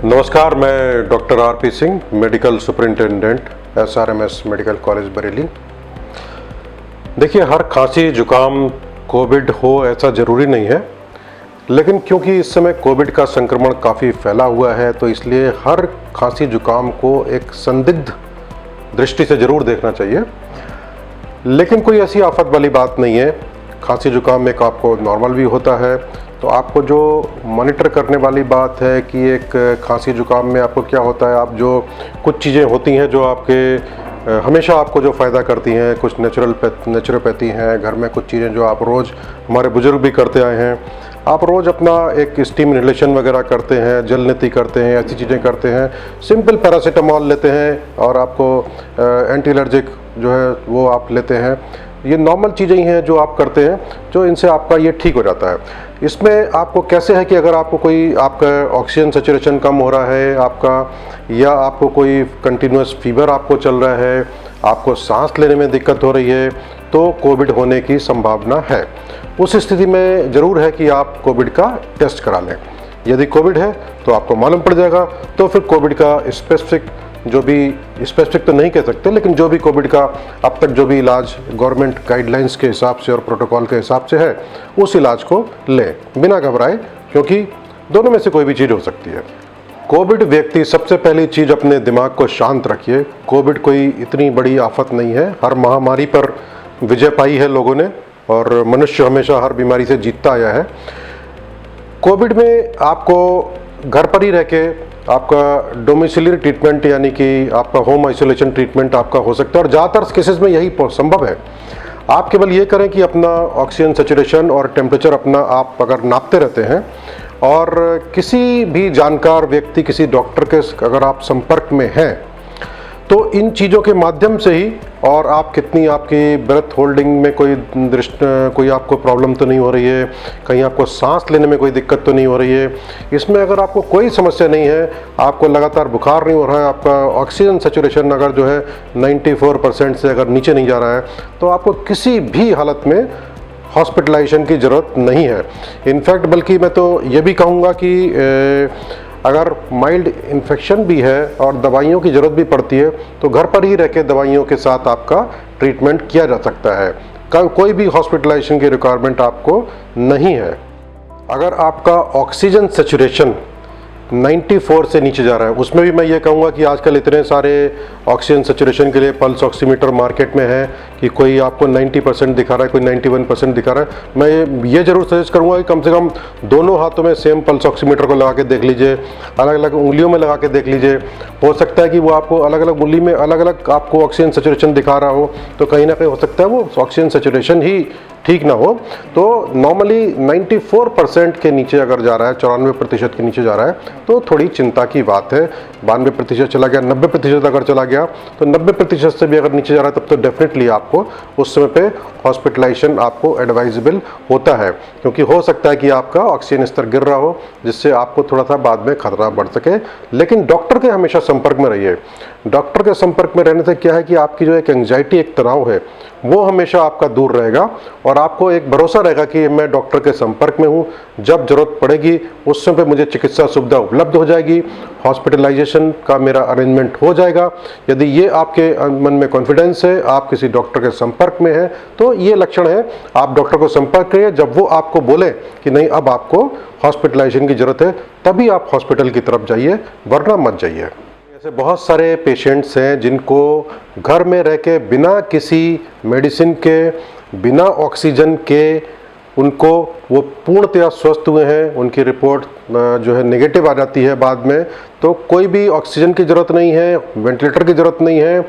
नमस्कार, मैं doctor RP. Singh, medical superintendent SRMS medical college Bareilly. देखिए, हर खांसी जुकाम कोविड हो ऐसा ज़रूरी नहीं है, लेकिन क्योंकि इस समय कोविड का संक्रमण काफ़ी फैला हुआ है तो इसलिए हर खांसी जुकाम को एक संदिग्ध दृष्टि से ज़रूर देखना चाहिए। लेकिन कोई ऐसी आफत वाली बात नहीं है। खांसी जुकाम एक आपको नॉर्मल भी होता है, तो आपको जो मॉनिटर करने वाली बात है कि एक खांसी जुकाम में आपको क्या होता है, आप जो कुछ चीज़ें होती हैं जो आपके हमेशा आपको जो फ़ायदा करती हैं, कुछ नेचुरोपैथी हैं, घर में कुछ चीज़ें जो आप रोज़, हमारे बुजुर्ग भी करते आए हैं, आप रोज़ अपना एक स्टीम इनहेलेशन वगैरह करते हैं, जल नीति करते हैं, ऐसी चीज़ें करते हैं, सिंपल पैरासीटामॉल लेते हैं और आपको एंटी एलर्जिक जो है वो आप लेते हैं। ये नॉर्मल चीज़ें ही हैं जो आप करते हैं, जो इनसे आपका ये ठीक हो जाता है। इसमें आपको कैसे है कि अगर आपको कोई आपका ऑक्सीजन सैचुरेशन कम हो रहा है आपका, या आपको कोई कंटिन्यूस फीवर आपको चल रहा है, आपको सांस लेने में दिक्कत हो रही है, तो कोविड होने की संभावना है। उस स्थिति में ज़रूर है कि आप कोविड का टेस्ट करा लें। यदि कोविड है तो आपको मालूम पड़ जाएगा, तो फिर कोविड का स्पेसिफिक तो नहीं कह सकते, लेकिन जो भी कोविड का अब तक जो भी इलाज गवर्नमेंट गाइडलाइंस के हिसाब से और प्रोटोकॉल के हिसाब से है, उस इलाज को लें बिना घबराए, क्योंकि दोनों में से कोई भी चीज़ हो सकती है। कोविड व्यक्ति, सबसे पहली चीज़ अपने दिमाग को शांत रखिए। कोविड कोई इतनी बड़ी आफत नहीं है। हर महामारी पर विजय पाई है लोगों ने, और मनुष्य हमेशा हर बीमारी से जीतता आया है। कोविड में आपको घर पर ही रह के आपका डोमिसिलियरी ट्रीटमेंट, यानी कि आपका होम आइसोलेशन ट्रीटमेंट आपका हो सकता है, और ज़्यादातर केसेस में यही संभव है। आप केवल ये करें कि अपना ऑक्सीजन सैचुरेशन और टेम्परेचर अपना आप अगर नापते रहते हैं, और किसी भी जानकार व्यक्ति, किसी डॉक्टर के अगर आप संपर्क में हैं, तो इन चीज़ों के माध्यम से ही, और आप कितनी आपकी ब्रेथ होल्डिंग में कोई आपको प्रॉब्लम तो नहीं हो रही है, कहीं आपको सांस लेने में कोई दिक्कत तो नहीं हो रही है, इसमें अगर आपको कोई समस्या नहीं है, आपको लगातार बुखार नहीं हो रहा है, आपका ऑक्सीजन सैचुरेशन अगर जो है 94% से अगर नीचे नहीं जा रहा है, तो आपको किसी भी हालत में हॉस्पिटलाइजेशन की ज़रूरत नहीं है। इनफैक्ट बल्कि मैं तो ये भी कहूँगा कि अगर माइल्ड इन्फेक्शन भी है और दवाइयों की ज़रूरत भी पड़ती है, तो घर पर ही रह के दवाइयों के साथ आपका ट्रीटमेंट किया जा सकता है। कोई भी हॉस्पिटलाइजेशन की रिक्वायरमेंट आपको नहीं है। अगर आपका ऑक्सीजन सैचुरेशन 94 से नीचे जा रहा है, उसमें भी मैं ये कहूँगा कि आजकल इतने सारे ऑक्सीजन सैचुरेशन के लिए पल्स ऑक्सीमीटर मार्केट में है कि कोई आपको 90% दिखा रहा है, कोई 91% दिखा रहा है। मैं ये ज़रूर सजेस्ट करूँगा कि कम से कम दोनों हाथों में सेम पल्स ऑक्सीमीटर को लगा के देख लीजिए, अलग अलग उंगलियों में लगा के देख लीजिए। हो सकता है कि वो आपको अलग अलग उंगली में अलग अलग आपको ऑक्सीजन सैचुरेशन दिखा रहा हो, तो कहीं ना कहीं हो सकता है वो ऑक्सीजन सैचुरेशन ही ठीक ना हो। तो नॉर्मली 94% के नीचे अगर जा रहा है, 94% के नीचे जा रहा है, तो थोड़ी चिंता की बात है। 92% चला गया, 90% अगर चला गया, तो 90% से भी अगर नीचे जा रहा है, तब तो डेफिनेटली आपको उस समय पे हॉस्पिटलाइजेशन आपको एडवाइजेबल होता है, क्योंकि हो सकता है कि आपका ऑक्सीजन स्तर गिर रहा हो, जिससे आपको थोड़ा सा बाद में खतरा बढ़ सके। लेकिन डॉक्टर के हमेशा संपर्क में रहिए। डॉक्टर के संपर्क में रहने से क्या है कि आपकी जो एक एंग्जाइटी, एक तनाव है, वो हमेशा आपका दूर रहेगा, और आपको एक भरोसा रहेगा कि मैं डॉक्टर के संपर्क में हूँ, जब जरूरत पड़ेगी उस समय मुझे चिकित्सा सुविधा उपलब्ध हो जाएगी, हॉस्पिटलाइजेशन का मेरा अरेंजमेंट हो जाएगा। यदि ये आपके मन में कॉन्फिडेंस है, आप किसी डॉक्टर के संपर्क में हैं, तो ये लक्षण है, आप डॉक्टर को संपर्क करिए। जब वो आपको बोले कि नहीं अब आपको हॉस्पिटलाइजेशन की ज़रूरत है, तभी आप हॉस्पिटल की तरफ जाइए, वरना मत जाइए। ऐसे बहुत सारे पेशेंट्स हैं जिनको घर में रह के बिना किसी मेडिसिन के, बिना ऑक्सीजन के, उनको वो पूर्णतया स्वस्थ हुए हैं। उनकी रिपोर्ट जो है नेगेटिव आ जाती है बाद में, तो कोई भी ऑक्सीजन की ज़रूरत नहीं है, वेंटिलेटर की ज़रूरत नहीं है,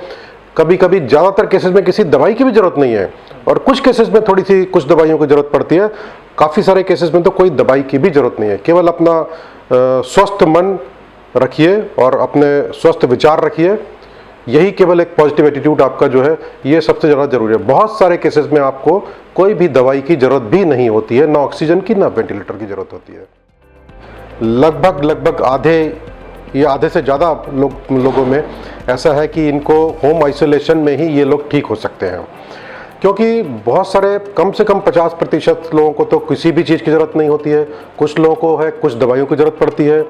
कभी कभी ज़्यादातर केसेस में किसी दवाई की भी ज़रूरत नहीं है, और कुछ केसेस में थोड़ी सी कुछ दवाइयों की ज़रूरत पड़ती है। काफ़ी सारे केसेस में तो कोई दवाई की भी ज़रूरत नहीं है। केवल अपना स्वस्थ मन रखिए और अपने स्वस्थ विचार रखिए, यही केवल एक पॉजिटिव एटीट्यूड आपका जो है, ये सबसे ज़्यादा ज़रूरी है। बहुत सारे केसेस में आपको कोई भी दवाई की ज़रूरत भी नहीं होती है, ना ऑक्सीजन की, ना वेंटिलेटर की ज़रूरत होती है। लगभग आधे या आधे से ज़्यादा लोगों में ऐसा है कि इनको होम आइसोलेशन में ही ये लोग ठीक हो सकते हैं। क्योंकि बहुत सारे कम से कम 50% लोगों को तो किसी भी चीज़ की ज़रूरत नहीं होती है, कुछ लोगों को है कुछ दवाइयों की ज़रूरत पड़ती है,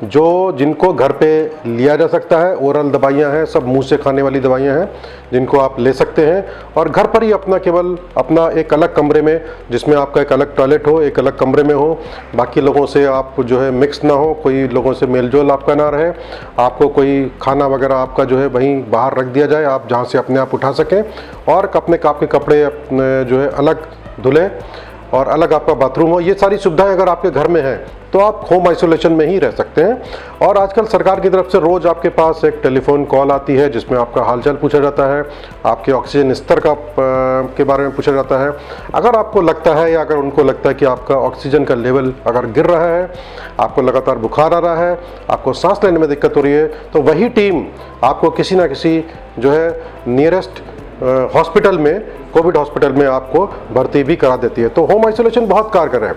जो जिनको घर पे लिया जा सकता है। ओरल दवाइयाँ हैं, सब मुंह से खाने वाली दवाइयाँ हैं जिनको आप ले सकते हैं, और घर पर ही अपना केवल अपना एक अलग कमरे में, जिसमें आपका एक अलग टॉयलेट हो, एक अलग कमरे में हो, बाकी लोगों से आप जो है मिक्स ना हो, कोई लोगों से मेलजोल आपका ना रहे, आपको कोई खाना वगैरह आपका जो है वहीं बाहर रख दिया जाए, आप जहाँ से अपने आप उठा सकें, और अपने आपके कपड़े अपने जो है अलग धुलें, और अलग आपका बाथरूम हो। ये सारी सुविधाएं अगर आपके घर में है तो आप होम आइसोलेशन में ही रह सकते हैं। और आजकल सरकार की तरफ से रोज़ आपके पास एक टेलीफोन कॉल आती है जिसमें आपका हालचाल पूछा जाता है, आपके ऑक्सीजन स्तर के बारे में पूछा जाता है। अगर आपको लगता है या अगर उनको लगता है कि आपका ऑक्सीजन का लेवल अगर गिर रहा है, आपको लगातार बुखार आ रहा है, आपको सांस लेने में दिक्कत हो रही है, तो वही टीम आपको किसी ना किसी जो है नियरेस्ट हॉस्पिटल में, कोविड हॉस्पिटल में आपको भर्ती भी करा देती है। तो होम आइसोलेशन बहुत कारगर है।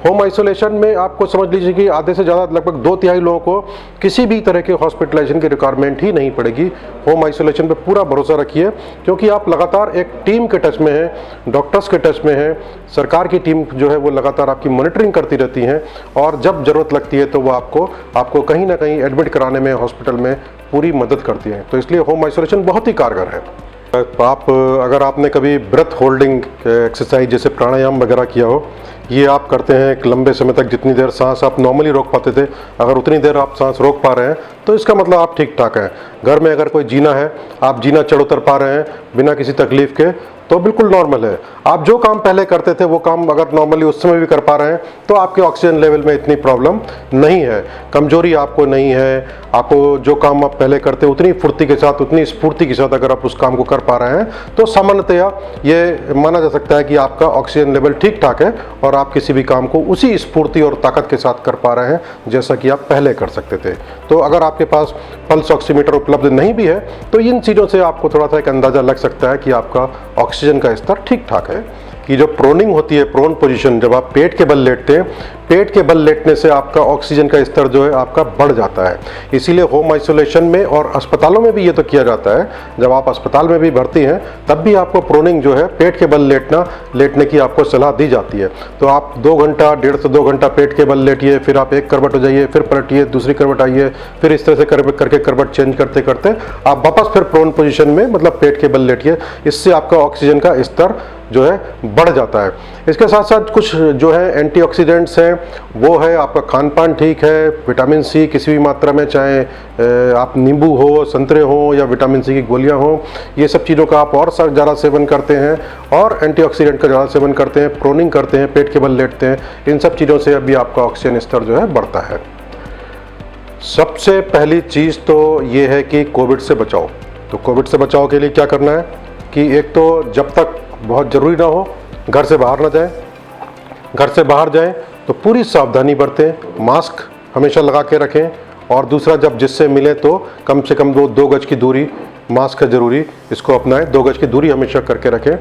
होम आइसोलेशन में आपको समझ लीजिए कि आधे से ज़्यादा लगभग 2/3 लोगों को किसी भी तरह के हॉस्पिटलाइजेशन की रिक्वायरमेंट ही नहीं पड़ेगी। होम आइसोलेशन पे पूरा भरोसा रखिए, क्योंकि आप लगातार एक टीम के टच में हैं, डॉक्टर्स के टच में हैं, सरकार की टीम जो है वो लगातार आपकी मॉनिटरिंग करती रहती हैं, और जब ज़रूरत लगती है तो वो आपको कहीं ना कहीं एडमिट कराने में हॉस्पिटल में पूरी मदद करती हैं। तो इसलिए होम आइसोलेशन बहुत ही कारगर है। आप अगर आपने कभी ब्रेथ होल्डिंग एक्सरसाइज जैसे प्राणायाम वगैरह किया हो, ये आप करते हैं एक लंबे समय तक, जितनी देर सांस आप नॉर्मली रोक पाते थे, अगर उतनी देर आप सांस रोक पा रहे हैं तो इसका मतलब आप ठीक ठाक हैं। घर में अगर कोई जीना है, आप जीना चढ़ उतर पा रहे हैं बिना किसी तकलीफ के, तो बिल्कुल नॉर्मल है। आप जो काम पहले करते थे वो काम अगर नॉर्मली उस समय भी कर पा रहे हैं तो आपके ऑक्सीजन लेवल में इतनी प्रॉब्लम नहीं है, कमजोरी आपको नहीं है। आपको जो काम आप पहले करते उतनी फुर्ती के साथ, उतनी स्फूर्ति के साथ अगर आप उस काम को कर पा रहे हैं तो सामान्यतया ये माना जा सकता है कि आपका ऑक्सीजन लेवल ठीक ठाक है, और आप किसी भी काम को उसी स्फूर्ति और ताकत के साथ कर पा रहे हैं जैसा कि आप पहले कर सकते थे। तो अगर आपके पास पल्स ऑक्सीमीटर उपलब्ध नहीं भी है तो इन चीज़ों से आपको थोड़ा सा एक अंदाज़ा लग सकता है कि आपका ऑक्सीजन का स्तर ठीक ठाक है। कि जो प्रोनिंग होती है, प्रोन पोजीशन, जब आप पेट के बल लेटते हैं, पेट के बल लेटने से आपका ऑक्सीजन का स्तर जो है आपका बढ़ जाता है। इसीलिए होम आइसोलेशन में और अस्पतालों में भी ये तो किया जाता है, जब आप अस्पताल में भी भर्ती हैं तब भी आपको प्रोनिंग जो है, पेट के बल लेटने की आपको सलाह दी जाती है। तो आप 2 घंटा, 1.5 से 2 घंटा पेट के बल लेटिए, फिर आप एक करवट हो जाइए, फिर पलटिए, दूसरी करवट आइए, फिर इस तरह से करके करवट चेंज करते करते आप वापस फिर प्रोन पोजीशन में, मतलब पेट के बल लेटिए। इससे आपका ऑक्सीजन का स्तर जो है बढ़ जाता है। इसके साथ साथ कुछ जो है एंटीऑक्सीडेंट्स हैं, वो है आपका खान पान ठीक है, विटामिन सी किसी भी मात्रा में, चाहे आप नींबू हो, संतरे हो, या विटामिन सी की गोलियां हो, ये सब चीज़ों का आप और ज़्यादा सेवन करते हैं और एंटीऑक्सीडेंट का ज़्यादा सेवन करते हैं, प्रोनिंग करते हैं, पेट के बल लेटते हैं, इन सब चीज़ों से अभी आपका ऑक्सीजन स्तर जो है बढ़ता है। सबसे पहली चीज़ तो ये है कि कोविड से बचाओ। तो कोविड से बचाव के लिए क्या करना है कि एक तो जब तक बहुत ज़रूरी ना हो घर से बाहर ना जाएं, घर से बाहर जाएं तो पूरी सावधानी बरतें, मास्क हमेशा लगा के रखें, और दूसरा जब जिससे मिले तो कम से कम वो 2 गज की दूरी, मास्क है ज़रूरी, इसको अपनाएं, 2 गज की दूरी हमेशा करके रखें।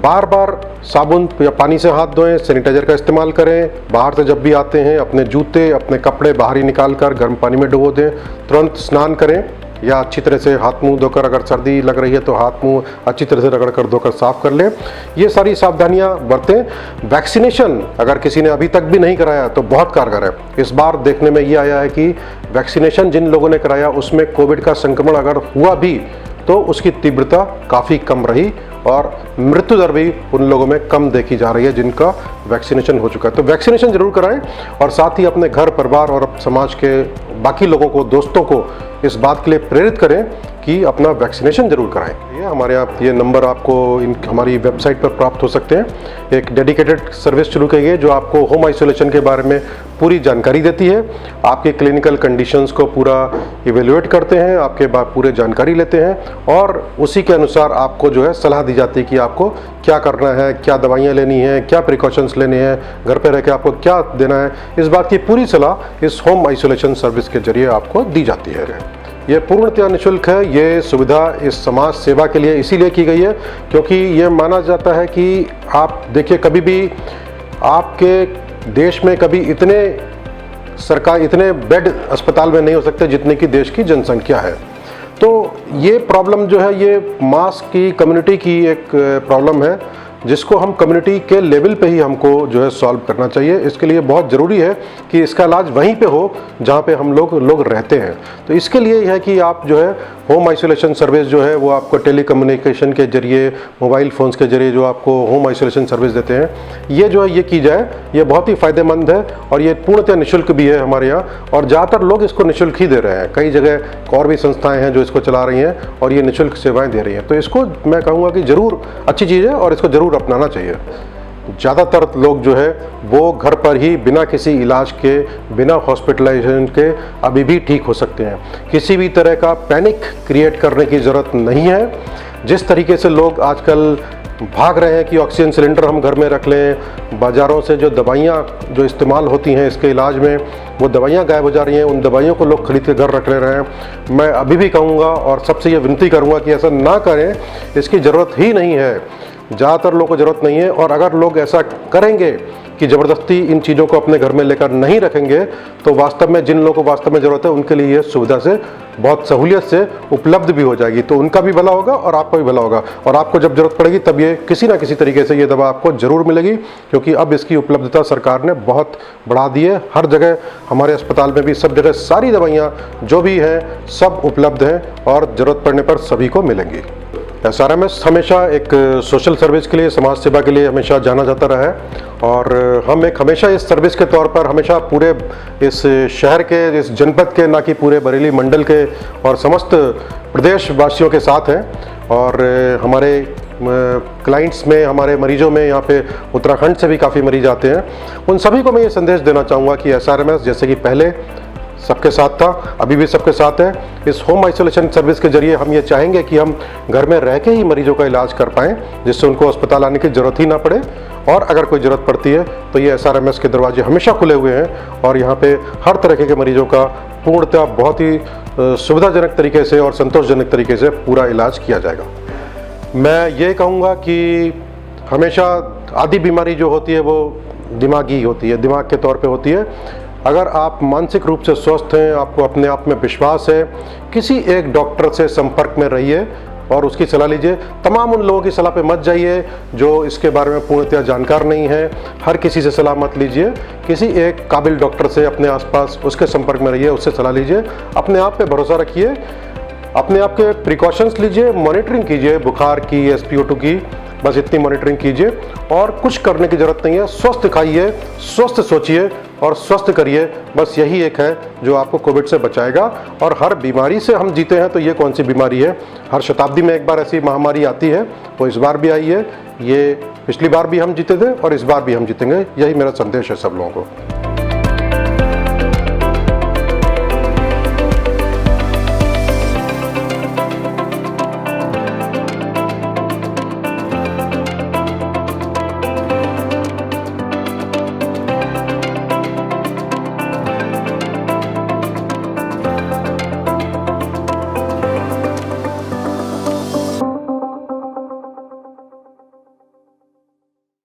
बार बार साबुन या पानी से हाथ धोएं, सैनिटाइजर का इस्तेमाल करें। बाहर से जब भी आते हैं अपने जूते, अपने कपड़े बाहर ही निकाल कर गर्म पानी में डुबो दें, तुरंत स्नान करें, या अच्छी तरह से हाथ मुंह धोकर, अगर सर्दी लग रही है तो हाथ मुंह अच्छी तरह से रगड़ कर धोकर साफ कर लें। ये सारी सावधानियां बरतें। वैक्सीनेशन अगर किसी ने अभी तक भी नहीं कराया तो बहुत कारगर है। इस बार देखने में ये आया है कि वैक्सीनेशन जिन लोगों ने कराया उसमें कोविड का संक्रमण अगर हुआ भी तो उसकी तीव्रता काफ़ी कम रही, और मृत्यु दर भी उन लोगों में कम देखी जा रही है जिनका वैक्सीनेशन हो चुका है। तो वैक्सीनेशन जरूर कराएं, और साथ ही अपने घर परिवार और समाज के बाकी लोगों को, दोस्तों को इस बात के लिए प्रेरित करें कि अपना वैक्सीनेशन जरूर कराएं। ये हमारे ये नंबर आपको हमारी वेबसाइट पर प्राप्त हो सकते हैं। एक डेडिकेटेड सर्विस शुरू की है जो आपको होम आइसोलेशन के बारे में पूरी जानकारी देती है, आपके क्लिनिकल कंडीशंस को पूरा इवेल्युएट करते हैं, आपके पूरे जानकारी लेते हैं, और उसी के अनुसार आपको जो है सलाह दी जाती है कि आपको क्या करना है, क्या दवाइयाँ लेनी हैं, क्या प्रिकॉशंस लेने हैं, घर पे रह के आपको क्या देना है। इस बात की पूरी सलाह इस होम आइसोलेशन सर्विस के जरिए आपको दी जाती है। ये पूर्णतः निःशुल्क है। ये सुविधा इस समाज सेवा के लिए इसीलिए की गई है क्योंकि ये माना जाता है कि आप देखिए, कभी भी आपके देश में कभी इतने बेड अस्पताल में नहीं हो सकते जितने की देश की जनसंख्या है। तो ये प्रॉब्लम जो है ये मास की कम्युनिटी की एक प्रॉब्लम है, जिसको हम कम्युनिटी के लेवल पे ही हमको जो है सॉल्व करना चाहिए। इसके लिए बहुत ज़रूरी है कि इसका इलाज वहीं पे हो जहाँ पे हम लोग रहते हैं। तो इसके लिए यह है कि आप जो है होम आइसोलेशन सर्विस जो है वो आपको टेली कम्युनिकेशन के जरिए, मोबाइल फ़ोन्स के जरिए जो आपको होम आइसोलेशन सर्विस देते हैं, ये जो है ये की जाए। ये बहुत ही फ़ायदेमंद है और ये पूर्णतः निःशुल्क भी है हमारे यहाँ, और ज़्यादातर लोग इसको निःशुल्क ही दे रहे हैं। कई जगह और भी संस्थाएँ हैं जो इसको चला रही हैं और ये निःशुल्क सेवाएँ दे रही हैं। तो इसको मैं कहूँगा कि ज़रूर अच्छी चीज़ है और इसको ज़रूर अपनाना चाहिए। ज़्यादातर लोग जो है वो घर पर ही बिना किसी इलाज के, बिना हॉस्पिटलाइजेशन के अभी भी ठीक हो सकते हैं। किसी भी तरह का पैनिक क्रिएट करने की ज़रूरत नहीं है। जिस तरीके से लोग आजकल भाग रहे हैं कि ऑक्सीजन सिलेंडर हम घर में रख लें, बाज़ारों से जो दवाइयाँ जो इस्तेमाल होती हैं इसके इलाज में, वो दवाइयाँ गायब हो जा रही हैं, उन दवाइयों को लोग खरीद के घर रख ले रहे हैं। मैं अभी भी कहूँगा और सबसे ये विनती करूँगा कि ऐसा ना करें, इसकी ज़रूरत ही नहीं है। ज़्यादातर लोगों को ज़रूरत नहीं है, और अगर लोग ऐसा करेंगे कि ज़बरदस्ती इन चीज़ों को अपने घर में लेकर नहीं रखेंगे, तो वास्तव में जिन लोगों को वास्तव में ज़रूरत है उनके लिए ये सुविधा से, बहुत सहूलियत से उपलब्ध भी हो जाएगी। तो उनका भी भला होगा और आपका भी भला होगा, और आपको जब ज़रूरत पड़ेगी तब ये किसी ना किसी तरीके से ये दवा आपको ज़रूर मिलेगी, क्योंकि अब इसकी उपलब्धता सरकार ने बहुत बढ़ा दी है। हर जगह, हमारे अस्पताल में भी सब जगह सारी दवाइयाँ जो भी हैं सब उपलब्ध हैं और ज़रूरत पड़ने पर सभी को मिलेंगी। SRMS हमेशा एक सोशल सर्विस के लिए, समाज सेवा के लिए हमेशा जाना जाता रहा है, और हम एक हमेशा इस सर्विस के तौर पर हमेशा पूरे इस शहर के, इस जनपद के, ना कि पूरे बरेली मंडल के और समस्त प्रदेश वासियों के साथ हैं। और हमारे क्लाइंट्स में, हमारे मरीजों में, यहाँ पे उत्तराखंड से भी काफ़ी मरीज आते हैं। उन सभी को मैं ये संदेश देना चाहूँगा कि SRMS जैसे कि पहले सबके साथ था, अभी भी सबके साथ है। इस होम आइसोलेशन सर्विस के जरिए हम ये चाहेंगे कि हम घर में रह के ही मरीजों का इलाज कर पाएँ, जिससे उनको अस्पताल आने की ज़रूरत ही ना पड़े। और अगर कोई ज़रूरत पड़ती है तो ये SRMS के दरवाजे हमेशा खुले हुए हैं, और यहाँ पे हर तरह के मरीजों का पूर्णतः बहुत ही सुविधाजनक तरीके से और संतोषजनक तरीके से पूरा इलाज किया जाएगा। मैं ये कहूँगा कि हमेशा आधी बीमारी जो होती है वो दिमागी होती है, दिमाग के तौर पे होती है। अगर आप मानसिक रूप से स्वस्थ हैं, आपको अपने आप में विश्वास है, किसी एक डॉक्टर से संपर्क में रहिए और उसकी सलाह लीजिए। तमाम उन लोगों की सलाह पे मत जाइए जो इसके बारे में पूर्णतः जानकार नहीं है। हर किसी से सलाह मत लीजिए, किसी एक काबिल डॉक्टर से अपने आसपास उसके संपर्क में रहिए, उससे सलाह लीजिए। अपने आप पे भरोसा रखिए, अपने आप के प्रिकॉशंस लीजिए, मॉनिटरिंग कीजिए बुखार की, SpO2 की, बस इतनी मॉनिटरिंग कीजिए और कुछ करने की ज़रूरत नहीं है। स्वस्थ खाइए, स्वस्थ सोचिए और स्वस्थ करिए। बस यही एक है जो आपको कोविड से बचाएगा। और हर बीमारी से हम जीते हैं, तो ये कौन सी बीमारी है? हर शताब्दी में एक बार ऐसी महामारी आती है, वो इस बार भी आई है। ये पिछली बार भी हम जीते थे और इस बार भी हम जीतेंगे। यही मेरा संदेश है सब लोगों को।